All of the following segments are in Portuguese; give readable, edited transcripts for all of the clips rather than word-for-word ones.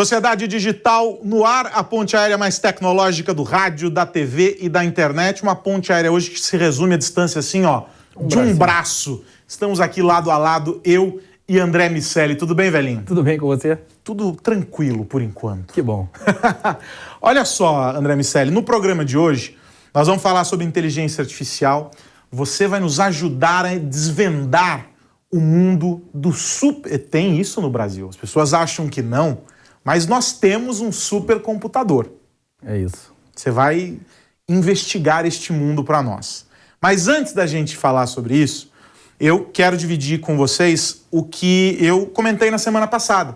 Sociedade Digital no ar, a ponte aérea mais tecnológica do rádio, da TV e da internet. Uma ponte aérea hoje que se resume a distância assim, ó, de um braço. Estamos aqui lado a lado, eu e André Miceli. Tudo bem, velhinho? Tudo bem com você? Tudo tranquilo, por enquanto. Que bom. Olha só, André Miceli, no programa de hoje, nós vamos falar sobre inteligência artificial. Você vai nos ajudar a desvendar o mundo do super... Tem isso no Brasil. As pessoas acham que não, mas nós temos um supercomputador. É isso. Você vai investigar este mundo para nós. Mas antes da gente falar sobre isso, eu quero dividir com vocês o que eu comentei na semana passada.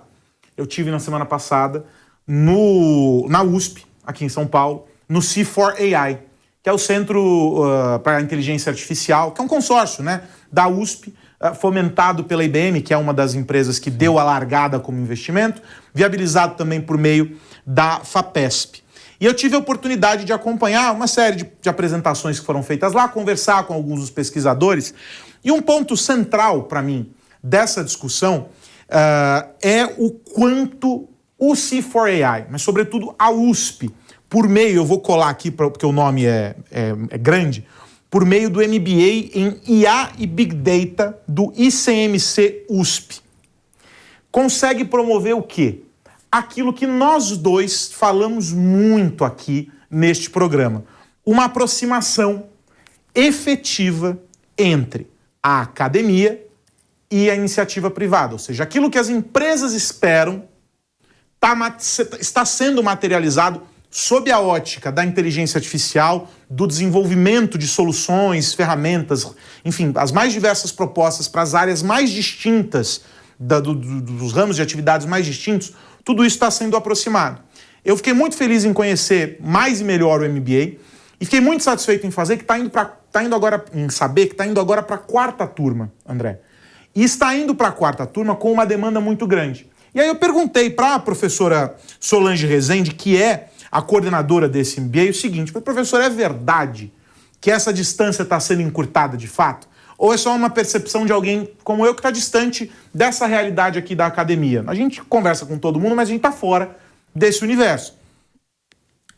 Eu tive na semana passada na USP, aqui em São Paulo, no C4AI, que é o Centro para a Inteligência Artificial, que é um consórcio, né, da USP, fomentado pela IBM, que é uma das empresas que deu a largada como investimento, viabilizado também por meio da FAPESP. E eu tive a oportunidade de acompanhar uma série de apresentações que foram feitas lá, conversar com alguns dos pesquisadores, e um ponto central para mim dessa discussão é o quanto o C4AI, mas sobretudo a USP, por meio, eu vou colar aqui porque o nome é grande, por meio do MBA em IA e Big Data do ICMC USP. Consegue promover o quê? Aquilo que nós dois falamos muito aqui neste programa. Uma aproximação efetiva entre a academia e a iniciativa privada. Ou seja, aquilo que as empresas esperam está sendo materializado sob a ótica da inteligência artificial, do desenvolvimento de soluções, ferramentas, enfim, as mais diversas propostas para as áreas mais distintas, dos ramos de atividades mais distintos, tudo isso está sendo aproximado. Eu fiquei muito feliz em conhecer mais e melhor o MBA e fiquei muito satisfeito em fazer que está indo agora para a quarta turma, André. E está indo para a quarta turma com uma demanda muito grande. E aí eu perguntei para a professora Solange Rezende, que é a coordenadora desse MBA, o seguinte: professor, é verdade que essa distância está sendo encurtada de fato? Ou é só uma percepção de alguém como eu que está distante dessa realidade aqui da academia? A gente conversa com todo mundo, mas a gente está fora desse universo.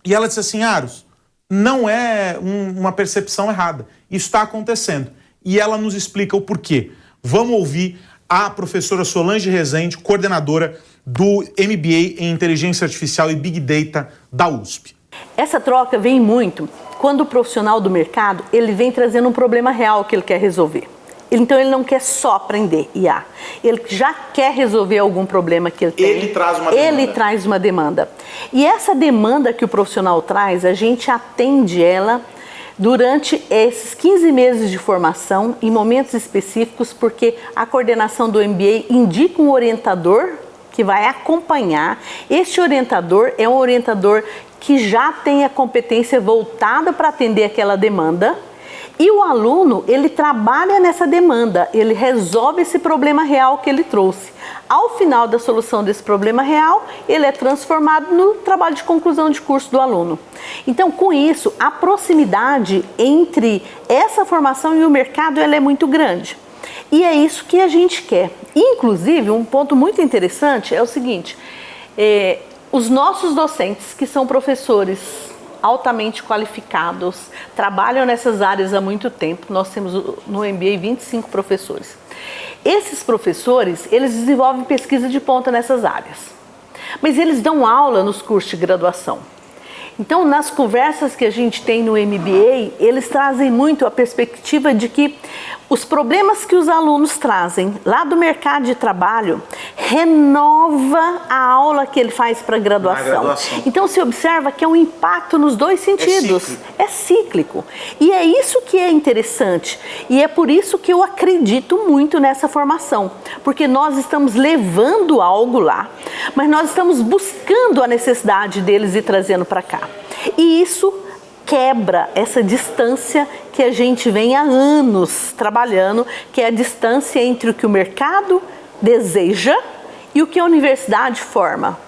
E ela disse assim: Aros, não é uma percepção errada. Isso está acontecendo. E ela nos explica o porquê. Vamos ouvir a professora Solange Rezende, coordenadora do MBA em Inteligência Artificial e Big Data da USP. Essa troca vem muito quando o profissional do mercado ele vem trazendo um problema real que ele quer resolver. Então ele não quer só aprender IA, ele já quer resolver algum problema que ele tem. Ele traz uma demanda. E essa demanda que o profissional traz, a gente atende ela durante esses 15 meses de formação, em momentos específicos, porque a coordenação do MBA indica um orientador que vai acompanhar. Este orientador é um orientador que já tem a competência voltada para atender aquela demanda, e o aluno, ele trabalha nessa demanda, ele resolve esse problema real que ele trouxe. Ao final da solução desse problema real, ele é transformado no trabalho de conclusão de curso do aluno. Então, com isso, a proximidade entre essa formação e o mercado ela é muito grande. E é isso que a gente quer. Inclusive, um ponto muito interessante é o seguinte: os nossos docentes, que são professores altamente qualificados, trabalham nessas áreas há muito tempo. Nós temos no MBA 25 professores. Esses professores, eles desenvolvem pesquisa de ponta nessas áreas, mas eles dão aula nos cursos de graduação. Então, nas conversas que a gente tem no MBA, eles trazem muito a perspectiva de que os problemas que os alunos trazem lá do mercado de trabalho renova a aula que ele faz para a graduação. Então, se observa que é um impacto nos dois sentidos. É cíclico. E é isso que é interessante. E é por isso que eu acredito muito nessa formação. Porque nós estamos levando algo lá, mas nós estamos buscando a necessidade deles e trazendo para cá. E isso quebra essa distância que a gente vem há anos trabalhando, que é a distância entre o que o mercado deseja e o que a universidade forma.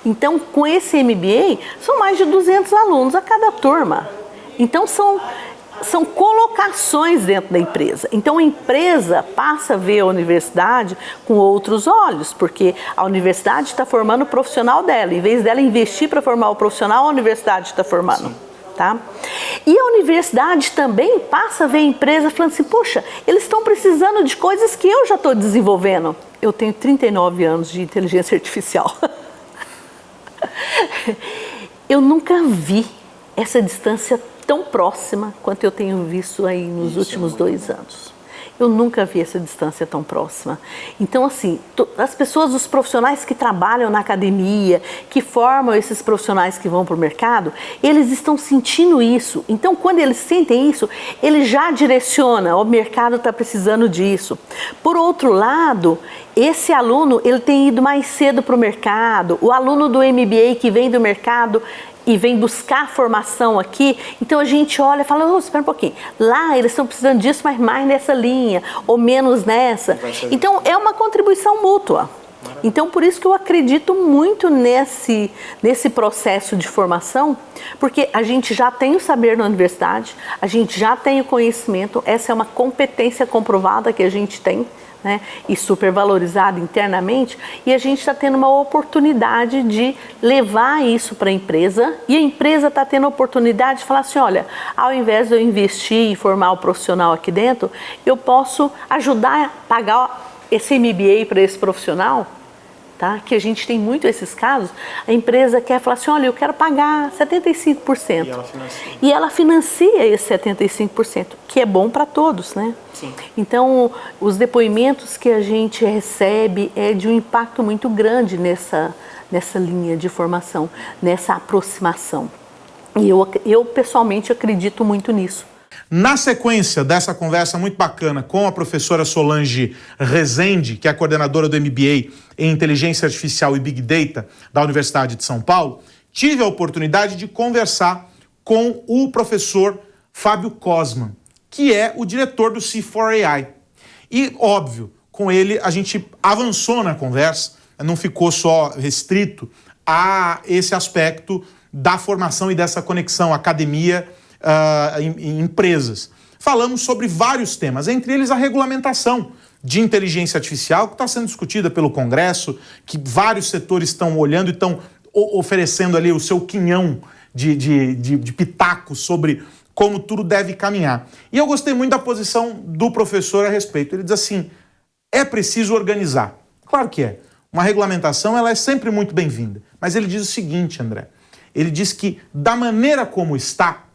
Então, com esse MBA, são mais de 200 alunos a cada turma. Então, são são colocações dentro da empresa. Então a empresa passa a ver a universidade com outros olhos, porque a universidade está formando o profissional dela. Em vez dela investir para formar o profissional, a universidade está formando. Tá? E a universidade também passa a ver a empresa falando assim, poxa, eles estão precisando de coisas que eu já estou desenvolvendo. Eu tenho 39 anos de inteligência artificial. Eu nunca vi essa distância tão próxima quanto eu tenho visto aí nos últimos 2 anos. Eu nunca vi essa distância tão próxima. Então, assim, as pessoas, os profissionais que trabalham na academia, que formam esses profissionais que vão para o mercado, eles estão sentindo isso. Então, quando eles sentem isso, eles já direcionam, o mercado está precisando disso. Por outro lado, esse aluno, ele tem ido mais cedo para o mercado. O aluno do MBA que vem do mercado e vem buscar formação aqui, então a gente olha e fala, oh, espera um pouquinho, lá eles estão precisando disso, mas mais nessa linha, ou menos nessa. Então é uma contribuição mútua. Então por isso que eu acredito muito nesse processo de formação, porque a gente já tem o saber na universidade, a gente já tem o conhecimento, essa é uma competência comprovada que a gente tem, né, e super valorizada internamente, e a gente está tendo uma oportunidade de levar isso para a empresa, e a empresa está tendo a oportunidade de falar assim, olha, ao invés de eu investir e formar o profissional aqui dentro, eu posso ajudar a pagar esse MBA para esse profissional, tá? Que a gente tem muito esses casos, a empresa quer falar assim, olha, eu quero pagar 75%. E ela financia esse 75%, que é bom para todos, né? Sim. Então, os depoimentos que a gente recebe é de um impacto muito grande nessa linha de formação, nessa aproximação. E eu pessoalmente acredito muito nisso. Na sequência dessa conversa muito bacana com a professora Solange Rezende, que é a coordenadora do MBA em Inteligência Artificial e Big Data da Universidade de São Paulo, tive a oportunidade de conversar com o professor Fábio Cosman, que é o diretor do C4AI. E, óbvio, com ele a gente avançou na conversa, não ficou só restrito a esse aspecto da formação e dessa conexão academia em empresas. Falamos sobre vários temas, entre eles a regulamentação de inteligência artificial, que está sendo discutida pelo Congresso, que vários setores estão olhando e estão oferecendo ali o seu quinhão de pitaco sobre como tudo deve caminhar. E eu gostei muito da posição do professor a respeito. Ele diz assim, é preciso organizar. Claro que é. Uma regulamentação ela é sempre muito bem-vinda. Mas ele diz o seguinte, André, ele diz que da maneira como está,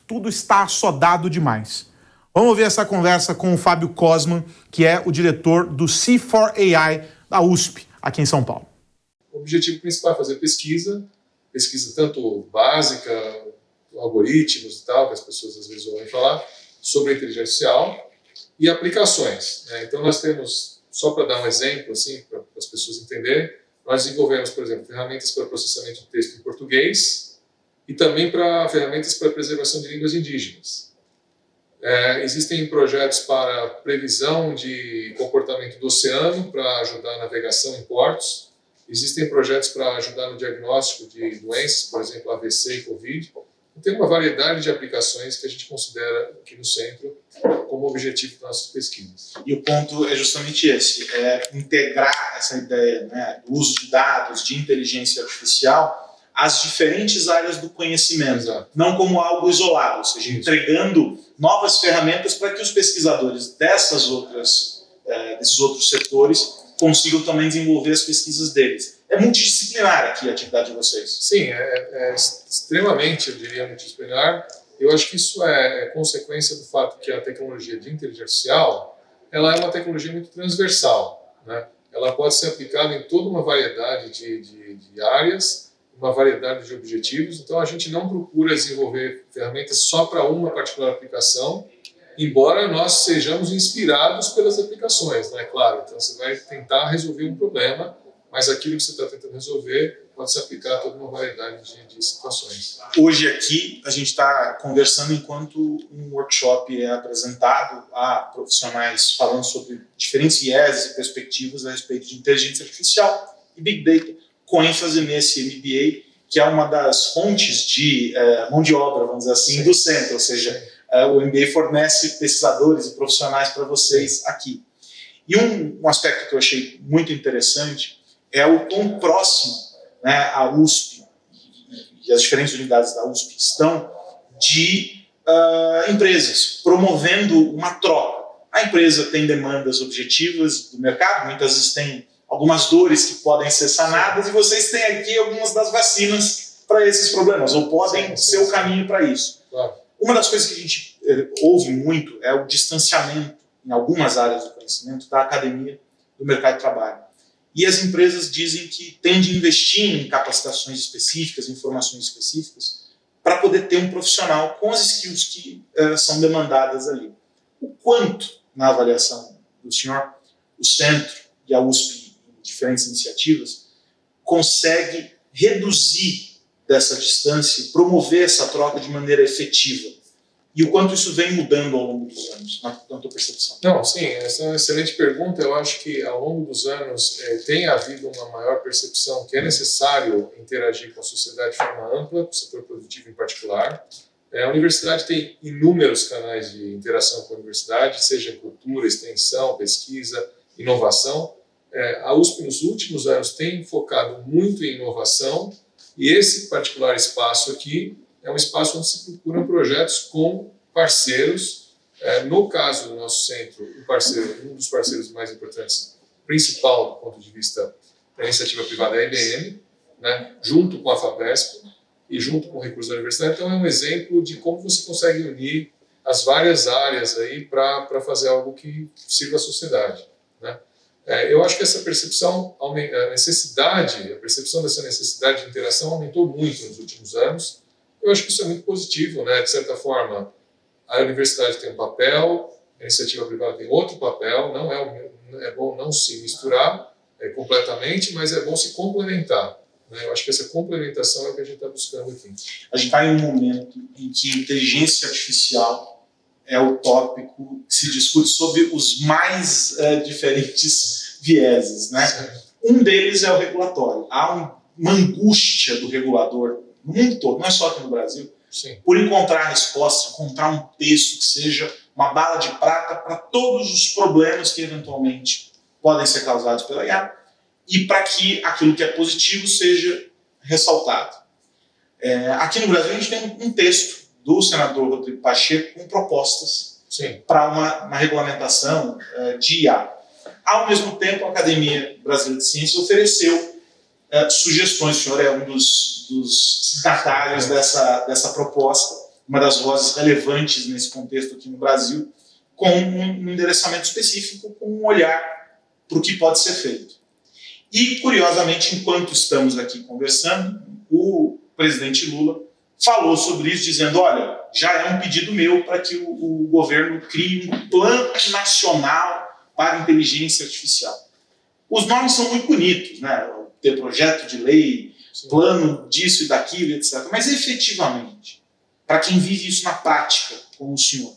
tudo está assodado demais. Vamos ver essa conversa com o Fábio Cosman, que é o diretor do C4AI da USP, aqui em São Paulo. O objetivo principal é fazer pesquisa tanto básica, algoritmos e tal, que as pessoas às vezes ouvem falar, sobre a inteligência artificial e aplicações. Então nós temos, só para dar um exemplo, assim, para as pessoas entenderem, nós desenvolvemos, por exemplo, ferramentas para processamento de texto em português, e também para ferramentas para preservação de línguas indígenas. Existem projetos para previsão de comportamento do oceano, para ajudar a navegação em portos. Existem projetos para ajudar no diagnóstico de doenças, por exemplo, AVC e Covid. Tem uma variedade de aplicações que a gente considera aqui no centro como objetivo das nossas pesquisas. E o ponto é justamente esse, é integrar essa ideia, né, do uso de dados, de inteligência artificial, as diferentes áreas do conhecimento, exato, não como algo isolado, ou seja, isso, entregando novas ferramentas para que os pesquisadores desses outros setores consigam também desenvolver as pesquisas deles. É multidisciplinar aqui a atividade de vocês. Sim, é extremamente, eu diria, multidisciplinar. Eu acho que isso é consequência do fato que a tecnologia de inteligência artificial ela é uma tecnologia muito transversal, né? Ela pode ser aplicada em toda uma variedade de áreas, uma variedade de objetivos, então a gente não procura desenvolver ferramentas só para uma particular aplicação, embora nós sejamos inspirados pelas aplicações, né? Claro, então você vai tentar resolver um problema, mas aquilo que você está tentando resolver pode se aplicar a toda uma variedade de situações. Hoje aqui a gente está conversando enquanto um workshop é apresentado a profissionais falando sobre diferentes vieses e perspectivas a respeito de inteligência artificial e Big Data, com ênfase nesse MBA, que é uma das fontes de mão de obra, vamos dizer assim, do centro, ou seja, o MBA fornece pesquisadores e profissionais para vocês aqui. E um aspecto que eu achei muito interessante é o quão próximo, né, a USP e as diferentes unidades da USP estão de empresas, promovendo uma troca. A empresa tem demandas objetivas do mercado, muitas vezes tem algumas dores que podem ser sanadas, e vocês têm aqui algumas das vacinas para esses problemas, ou podem ser o caminho para isso. Claro. Uma das coisas que a gente ouve muito é o distanciamento, em algumas áreas do conhecimento, da academia do mercado de trabalho. E as empresas dizem que têm de investir em capacitações específicas, em formações específicas, para poder ter um profissional com as skills que são demandadas ali. O quanto, na avaliação do senhor, o Centro e a USP, em diferentes iniciativas, consegue reduzir dessa distância e promover essa troca de maneira efetiva? E o quanto isso vem mudando ao longo dos anos, na tua percepção? Não, sim, essa é uma excelente pergunta. Eu acho que ao longo dos anos tem havido uma maior percepção que é necessário interagir com a sociedade de forma ampla, com o setor produtivo em particular. A universidade tem inúmeros canais de interação com a universidade, seja cultura, extensão, pesquisa, inovação. A USP, nos últimos anos, tem focado muito em inovação, e esse particular espaço aqui é um espaço onde se procuram projetos com parceiros. No caso do nosso centro, um dos parceiros mais importantes, principal do ponto de vista da iniciativa privada, é a IBM, né, junto com a FAPESP e junto com o recurso da universidade. Então é um exemplo de como você consegue unir as várias áreas aí para fazer algo que sirva à sociedade, né? Eu acho que essa percepção, a percepção dessa necessidade de interação aumentou muito nos últimos anos. Eu acho que isso é muito positivo, né? De certa forma, a universidade tem um papel, a iniciativa privada tem outro papel. Não é bom não se misturar completamente, mas é bom se complementar, né? Eu acho que essa complementação é o que a gente está buscando aqui. A gente está em um momento em que a inteligência artificial é o tópico que se discute sobre os mais diferentes vieses, né? Um deles é o regulatório. Há uma angústia do regulador no mundo todo, não é só aqui no Brasil, Sim. por encontrar respostas, encontrar um texto que seja uma bala de prata para todos os problemas que eventualmente podem ser causados pela IA, e para que aquilo que é positivo seja ressaltado. Aqui no Brasil a gente tem um texto do senador Rodrigo Pacheco com propostas para uma regulamentação de IA. Ao mesmo tempo, a Academia Brasileira de Ciências ofereceu sugestões. O senhor é um dos signatários dessa proposta, uma das vozes relevantes nesse contexto aqui no Brasil, com um endereçamento específico, com um olhar para o que pode ser feito. E, curiosamente, enquanto estamos aqui conversando, o presidente Lula falou sobre isso, dizendo: olha, já é um pedido meu para que o governo crie um plano nacional para inteligência artificial. Os nomes são muito bonitos, né? Ter projeto de lei, plano disso e daquilo, etc. Mas, efetivamente, para quem vive isso na prática, como o senhor,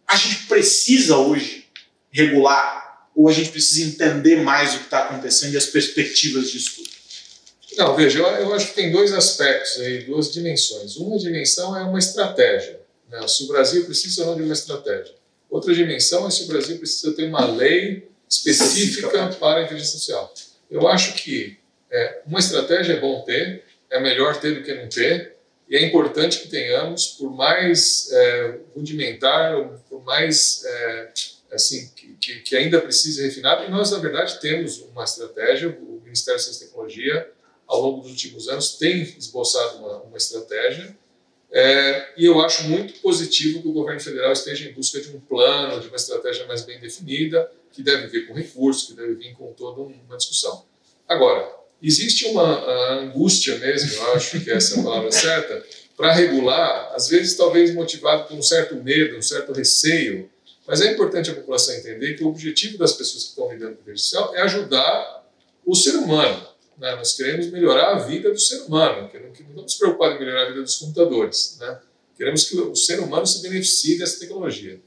a gente precisa hoje regular, ou a gente precisa entender mais o que está acontecendo e as perspectivas disso tudo? Não, veja, eu acho que tem dois aspectos aí, duas dimensões. Uma dimensão é uma estratégia, né? Se o Brasil precisa ou não de uma estratégia. Outra dimensão é se o Brasil precisa ter uma lei específica para a inteligência artificial. Eu acho que uma estratégia é bom ter, é melhor ter do que não ter, e é importante que tenhamos, por mais rudimentar, por mais que ainda precise refinar, e nós, na verdade, temos uma estratégia. O Ministério da Ciência e Tecnologia, ao longo dos últimos anos, tem esboçado uma estratégia, e eu acho muito positivo que o governo federal esteja em busca de um plano, de uma estratégia mais bem definida, que deve vir com recursos, que deve vir com toda uma discussão. Agora, existe uma angústia mesmo, eu acho que essa é a palavra certa, para regular, às vezes talvez motivado por um certo medo, um certo receio, mas é importante a população entender que o objetivo das pessoas que estão lidando com a inteligência artificial é ajudar o ser humano, né? Nós queremos melhorar a vida do ser humano, não estamos preocupados em melhorar a vida dos computadores, né? Queremos que o ser humano se beneficie dessa tecnologia.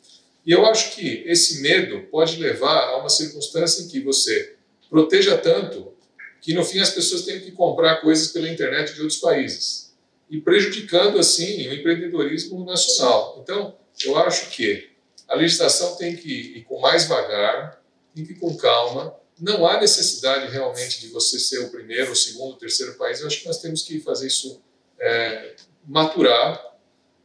E eu acho que esse medo pode levar a uma circunstância em que você proteja tanto que no fim as pessoas tenham que comprar coisas pela internet de outros países. e prejudicando, assim, o empreendedorismo nacional. Então, eu acho que a legislação tem que ir com mais vagar, tem que ir com calma. Não há necessidade realmente de você ser o primeiro, o segundo, o terceiro país. Eu acho que nós temos que fazer isso maturar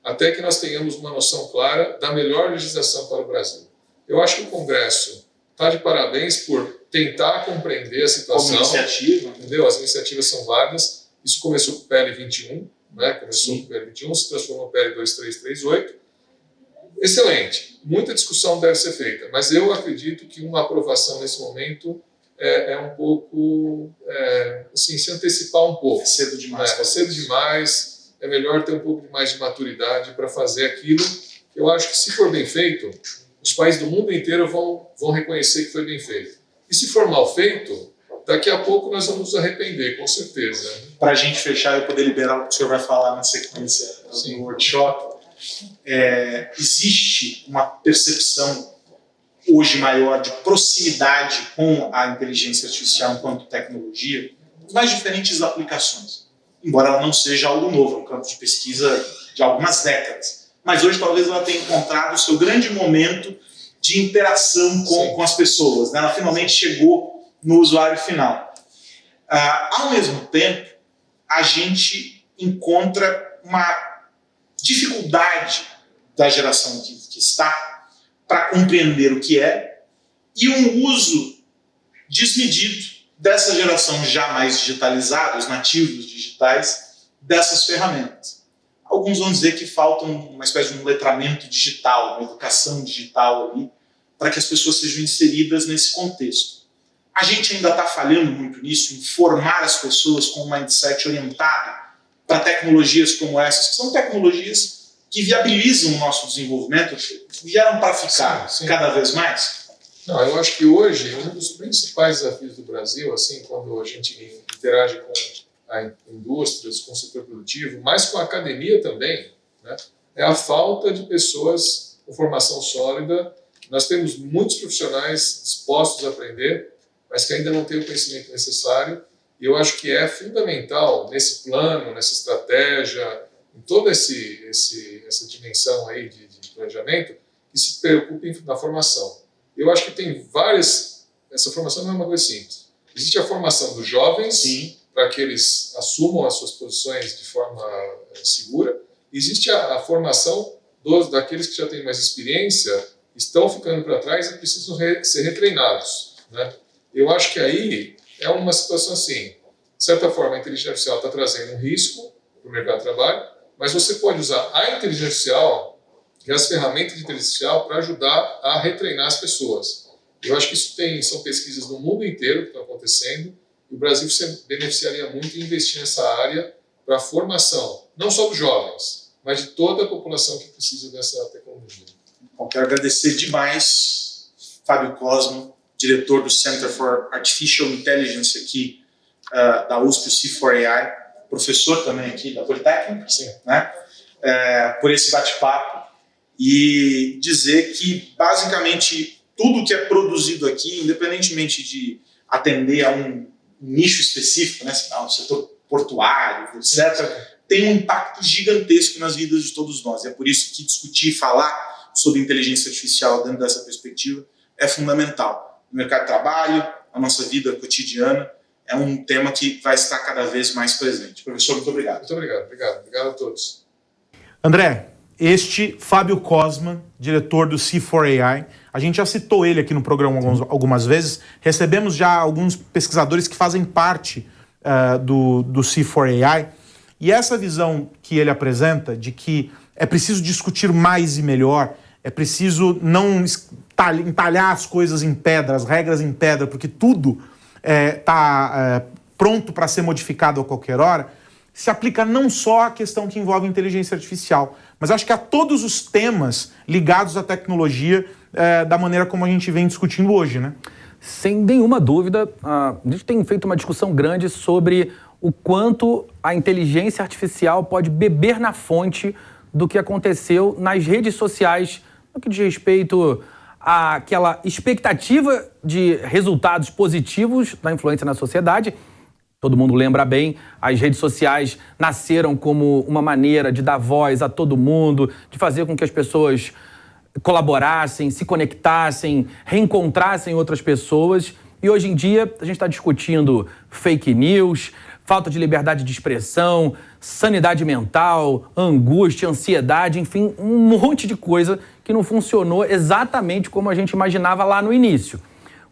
até que nós tenhamos uma noção clara da melhor legislação para o Brasil. Eu acho que o Congresso está de parabéns por tentar compreender a situação. Como iniciativa. Entendeu? As iniciativas são válidas. Isso começou com o PL 21, né? Começou com o PL 21, se transformou no PL 2338. Excelente. Muita discussão deve ser feita, mas eu acredito que uma aprovação nesse momento é um pouco, assim, se antecipar um pouco. É cedo demais. É cedo demais, é melhor ter um pouco mais de maturidade para fazer aquilo. Eu acho que, se for bem feito, os países do mundo inteiro vão reconhecer que foi bem feito. E se for mal feito, daqui a pouco nós vamos nos arrepender, com certeza. Para a gente fechar e poder liberar o que o senhor vai falar na sequência do workshop, existe uma percepção hoje maior de proximidade com a inteligência artificial enquanto tecnologia, nas mais diferentes aplicações. Embora ela não seja algo novo, é um campo de pesquisa de algumas décadas. Mas hoje talvez ela tenha encontrado o seu grande momento de interação com as pessoas, né? Ela finalmente chegou no usuário final. Ao mesmo tempo, a gente encontra uma dificuldade da geração que está para compreender o que é e um uso desmedido dessa geração já mais digitalizada, os nativos digitais, dessas ferramentas. Alguns vão dizer que falta uma espécie de um letramento digital, uma educação digital ali, para que as pessoas sejam inseridas nesse contexto. A gente ainda está falhando muito nisso, em formar as pessoas com um mindset orientado para tecnologias como essas, que são tecnologias que viabilizam o nosso desenvolvimento, vieram para ficar cada vez mais? Não, eu acho que hoje um dos principais desafios do Brasil, assim, quando a gente interage com a indústria, com o setor produtivo, mas com a academia também, né, é a falta de pessoas com formação sólida. Nós temos muitos profissionais dispostos a aprender, mas que ainda não têm o conhecimento necessário. E eu acho que é fundamental nesse plano, nessa estratégia, em toda essa dimensão aí de planejamento, que se preocupem na formação. Eu acho que tem várias... Essa formação não é uma coisa simples. Existe a formação dos jovens, para que eles assumam as suas posições de forma segura. Existe a formação daqueles que já têm mais experiência, estão ficando para trás e precisam ser retreinados, né? Eu acho que aí é uma situação assim, de certa forma a inteligência artificial está trazendo um risco para o mercado de trabalho, mas você pode usar a inteligência artificial e as ferramentas de inteligência artificial para ajudar a retreinar as pessoas. Eu acho que são pesquisas no mundo inteiro que estão acontecendo, e o Brasil se beneficiaria muito em investir nessa área para a formação, não só dos jovens, mas de toda a população que precisa dessa tecnologia. Bom, quero agradecer demais Fábio Cosma, diretor do Center for Artificial Intelligence aqui da USP, o C4AI, professor também aqui da Politécnica, né? Por esse bate-papo, e dizer que basicamente tudo que é produzido aqui, independentemente de atender a um nicho específico, né, o setor portuário, etc., tem um impacto gigantesco nas vidas de todos nós. É por isso que discutir e falar sobre inteligência artificial dentro dessa perspectiva é fundamental. No mercado de trabalho, a nossa vida cotidiana, é um tema que vai estar cada vez mais presente. Professor, muito obrigado. Muito obrigado. Obrigado a todos. André, este Fábio Cosma, diretor do C4AI, a gente já citou ele aqui no programa algumas vezes, recebemos já alguns pesquisadores que fazem parte do C4AI, e essa visão que ele apresenta de que é preciso discutir mais e melhor, é preciso não entalhar as coisas em pedra, as regras em pedra, porque tudo está pronto para ser modificado a qualquer hora, se aplica não só à questão que envolve inteligência artificial, mas acho que a todos os temas ligados à tecnologia da maneira como a gente vem discutindo hoje, né? Sem nenhuma dúvida, a gente tem feito uma discussão grande sobre o quanto a inteligência artificial pode beber na fonte do que aconteceu nas redes sociais, no que diz respeito àquela expectativa de resultados positivos da influência na sociedade, Todo mundo lembra bem, as redes sociais nasceram como uma maneira de dar voz a todo mundo, de fazer com que as pessoas colaborassem, se conectassem, reencontrassem outras pessoas. E hoje em dia a gente está discutindo fake news, falta de liberdade de expressão, sanidade mental, angústia, ansiedade, enfim, um monte de coisa que não funcionou exatamente como a gente imaginava lá no início.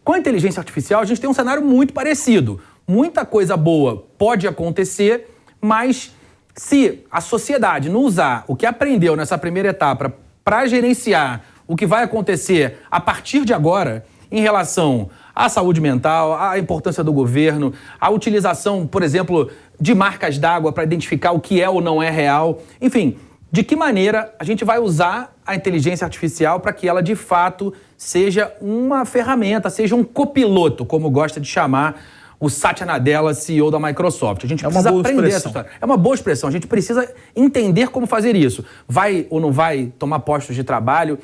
Com a inteligência artificial, a gente tem um cenário muito parecido. Muita coisa boa pode acontecer, mas se a sociedade não usar o que aprendeu nessa primeira etapa para gerenciar o que vai acontecer a partir de agora em relação à saúde mental, à importância do governo, à utilização, por exemplo, de marcas d'água para identificar o que é ou não é real, enfim, de que maneira a gente vai usar a inteligência artificial para que ela, de fato, seja uma ferramenta, seja um copiloto, como gosta de chamar o Satya Nadella, CEO da Microsoft. A gente precisa aprender essa história. É uma boa expressão. A gente precisa entender como fazer isso. Vai ou não vai tomar postos de trabalho?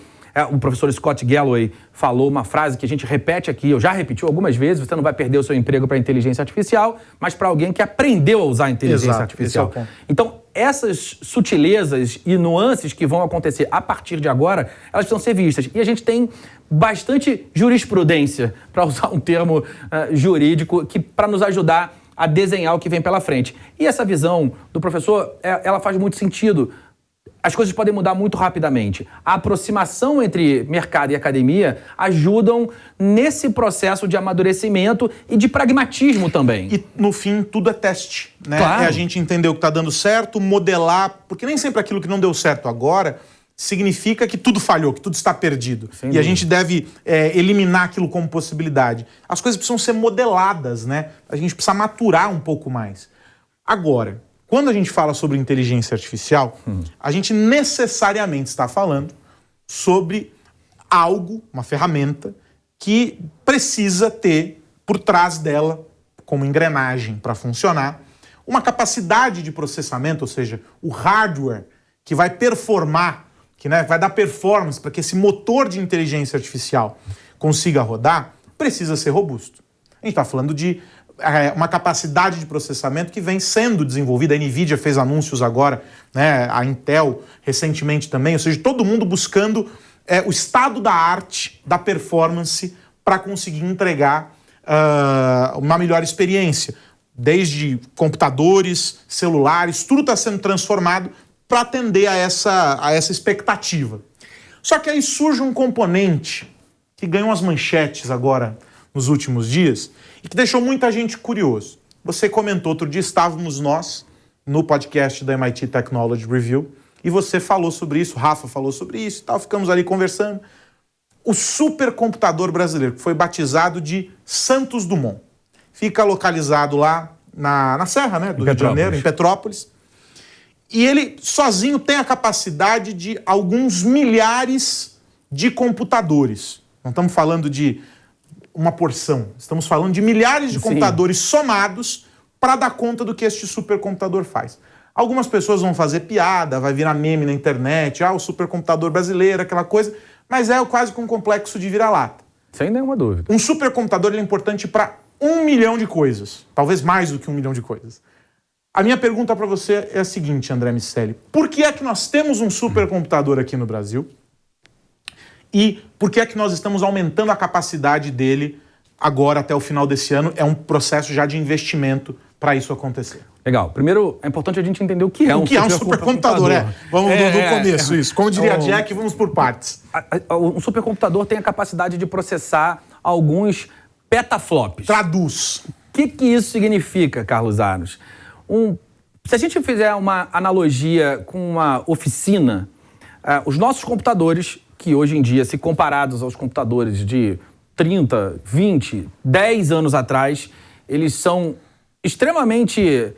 O professor Scott Galloway falou uma frase que a gente repete aqui, eu já repeti algumas vezes: você não vai perder o seu emprego para a inteligência artificial, mas para alguém que aprendeu a usar a inteligência artificial. Esse é o ponto. Então, essas sutilezas e nuances que vão acontecer a partir de agora, elas precisam ser vistas. E a gente tem bastante jurisprudência, para usar um termo jurídico, para nos ajudar a desenhar o que vem pela frente. E essa visão do professor, ela faz muito sentido. As coisas podem mudar muito rapidamente. A aproximação entre mercado e academia ajudam nesse processo de amadurecimento e de pragmatismo também. E, no fim, tudo é teste, né? Claro. É a gente entender o que está dando certo, modelar, porque nem sempre aquilo que não deu certo agora significa que tudo falhou, que tudo está perdido. E a gente deve eliminar aquilo como possibilidade. As coisas precisam ser modeladas, né? A gente precisa maturar um pouco mais. Agora, quando a gente fala sobre inteligência artificial, a gente necessariamente está falando sobre algo, uma ferramenta, que precisa ter por trás dela, como engrenagem para funcionar, uma capacidade de processamento, ou seja, o hardware que vai performar, que vai dar performance para que esse motor de inteligência artificial consiga rodar, precisa ser robusto. A gente está falando de uma capacidade de processamento que vem sendo desenvolvida. A NVIDIA fez anúncios agora, né? A Intel recentemente também, ou seja, todo mundo buscando o estado da arte, da performance, para conseguir entregar uma melhor experiência. Desde computadores, celulares, tudo está sendo transformado para atender a essa expectativa. Só que aí surge um componente que ganhou as manchetes agora nos últimos dias e que deixou muita gente curioso. Você comentou outro dia, estávamos nós no podcast da MIT Technology Review e você falou sobre isso, o Rafa falou sobre isso e tal, ficamos ali conversando. O supercomputador brasileiro, que foi batizado de Santos Dumont, fica localizado lá na Serra, né, do Rio de Janeiro, em Petrópolis. E ele sozinho tem a capacidade de alguns milhares de computadores. Não estamos falando de uma porção, estamos falando de milhares de computadores somados para dar conta do que este supercomputador faz. Algumas pessoas vão fazer piada, vai virar meme na internet, o supercomputador brasileiro, aquela coisa, mas é quase que um complexo de vira-lata. Sem nenhuma dúvida. Um supercomputador ele é importante para 1 milhão de coisas, talvez mais do que 1 milhão de coisas. A minha pergunta para você é a seguinte, André Miceli: por que é que nós temos um supercomputador aqui no Brasil? E por que é que nós estamos aumentando a capacidade dele agora até o final desse ano? É um processo já de investimento para isso acontecer. Legal. Primeiro, é importante a gente entender o que é um supercomputador. Vamos do começo, isso. Como diria Jack, vamos por partes. Um supercomputador tem a capacidade de processar alguns petaflops. Traduz. O que isso significa, Carlos Aros? Se a gente fizer uma analogia com uma oficina, os nossos computadores, que hoje em dia, se comparados aos computadores de 30, 20, 10 anos atrás, eles são extremamente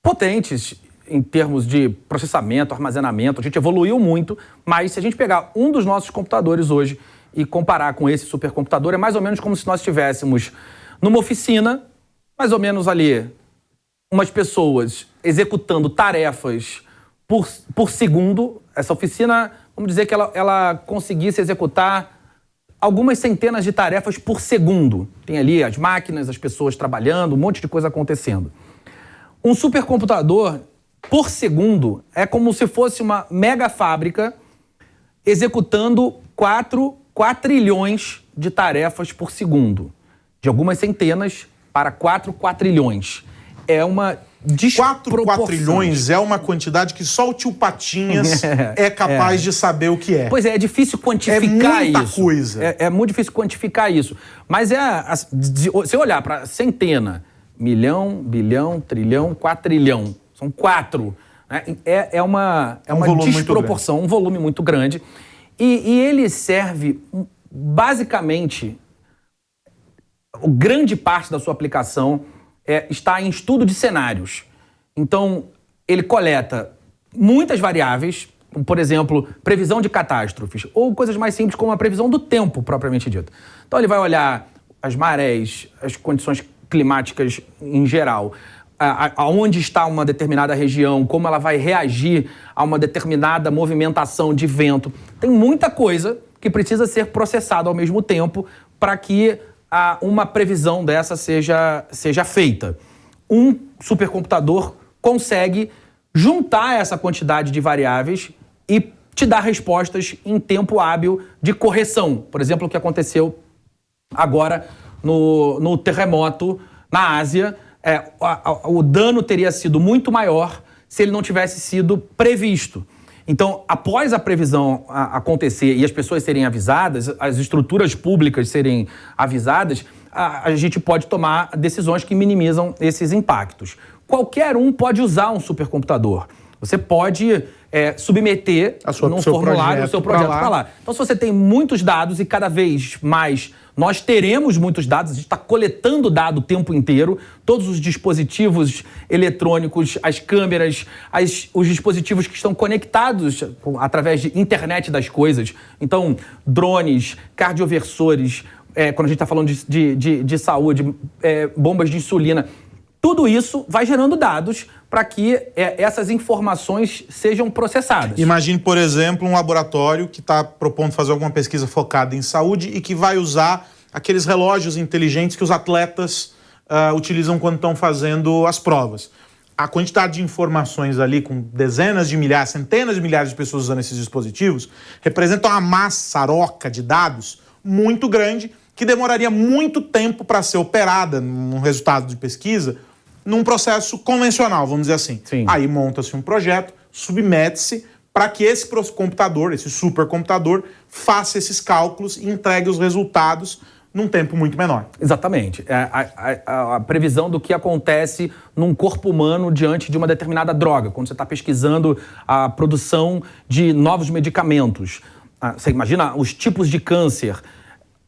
potentes em termos de processamento, armazenamento. A gente evoluiu muito, mas se a gente pegar um dos nossos computadores hoje e comparar com esse supercomputador, é mais ou menos como se nós estivéssemos numa oficina, mais ou menos ali, umas pessoas executando tarefas por segundo. Essa oficina, vamos dizer que ela conseguisse executar algumas centenas de tarefas por segundo. Tem ali as máquinas, as pessoas trabalhando, um monte de coisa acontecendo. Um supercomputador, por segundo, é como se fosse uma mega fábrica executando 4 quatrilhões de tarefas por segundo. De algumas centenas para 4 quatrilhões. É uma 4 quatrilhões é uma quantidade que só o tio Patinhas é capaz de saber o que é. Pois é difícil quantificar isso. É muita coisa. É muito difícil quantificar isso. Mas se olhar para centena, milhão, bilhão, trilhão, quatrilhão, são 4. Né? É uma desproporção, um volume muito grande. E ele serve, basicamente, grande parte da sua aplicação está em estudo de cenários. Então, ele coleta muitas variáveis, como, por exemplo, previsão de catástrofes, ou coisas mais simples como a previsão do tempo, propriamente dito. Então, ele vai olhar as marés, as condições climáticas em geral, aonde está uma determinada região, como ela vai reagir a uma determinada movimentação de vento. Tem muita coisa que precisa ser processada ao mesmo tempo para que uma previsão dessa seja feita. Um supercomputador consegue juntar essa quantidade de variáveis e te dar respostas em tempo hábil de correção. Por exemplo, o que aconteceu agora no terremoto na Ásia. O dano teria sido muito maior se ele não tivesse sido previsto. Então, após a previsão acontecer e as pessoas serem avisadas, as estruturas públicas serem avisadas, a gente pode tomar decisões que minimizam esses impactos. Qualquer um pode usar um supercomputador. Você pode submeter num formulário o seu projeto para lá. Então, se você tem muitos dados e cada vez mais nós teremos muitos dados, a gente está coletando dado o tempo inteiro, todos os dispositivos eletrônicos, as câmeras, os dispositivos que estão conectados através de internet das coisas. Então, drones, cardioversores, quando a gente está falando de saúde, bombas de insulina, tudo isso vai gerando dados para que essas informações sejam processadas. Imagine, por exemplo, um laboratório que está propondo fazer alguma pesquisa focada em saúde e que vai usar aqueles relógios inteligentes que os atletas utilizam quando estão fazendo as provas. A quantidade de informações ali, com dezenas de milhares, centenas de milhares de pessoas usando esses dispositivos, representa uma maçaroca de dados muito grande que demoraria muito tempo para ser operada num resultado de pesquisa, num processo convencional, vamos dizer assim. Sim. Aí monta-se um projeto, submete-se para que esse computador, esse supercomputador, faça esses cálculos e entregue os resultados num tempo muito menor. Exatamente. A previsão do que acontece num corpo humano diante de uma determinada droga, quando você está pesquisando a produção de novos medicamentos. Você imagina os tipos de câncer,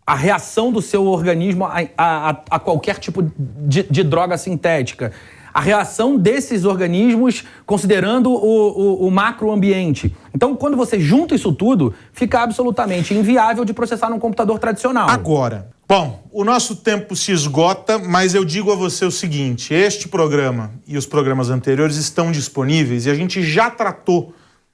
a reação do seu organismo a qualquer tipo de droga sintética, a reação desses organismos considerando o macroambiente. Então, quando você junta isso tudo, fica absolutamente inviável de processar num computador tradicional. Agora, bom, o nosso tempo se esgota, mas eu digo a você o seguinte, este programa e os programas anteriores estão disponíveis e a gente já tratou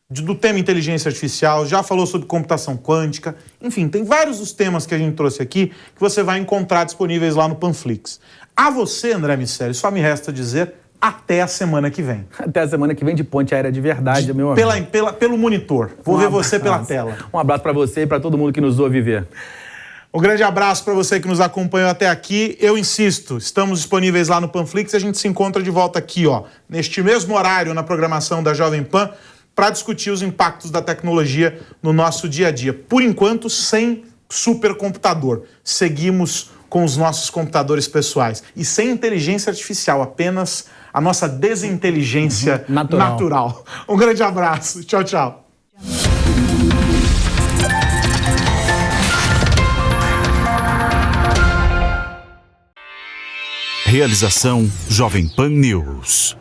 do tema inteligência artificial, já falou sobre computação quântica, enfim, tem vários dos temas que a gente trouxe aqui que você vai encontrar disponíveis lá no Panflix. A você, André Miceli, só me resta dizer até a semana que vem. Até a semana que vem de ponte aérea de verdade, meu amigo. Pelo monitor. Vou ver você pela tela. Um abraço para você e para todo mundo que nos ouve ver. Um grande abraço para você que nos acompanhou até aqui. Eu insisto, estamos disponíveis lá no Panflix e a gente se encontra de volta aqui, neste mesmo horário na programação da Jovem Pan, para discutir os impactos da tecnologia no nosso dia a dia. Por enquanto, sem supercomputador. Seguimos com os nossos computadores pessoais. E sem inteligência artificial, apenas a nossa desinteligência natural. Um grande abraço. Tchau, tchau. Realização Jovem Pan News.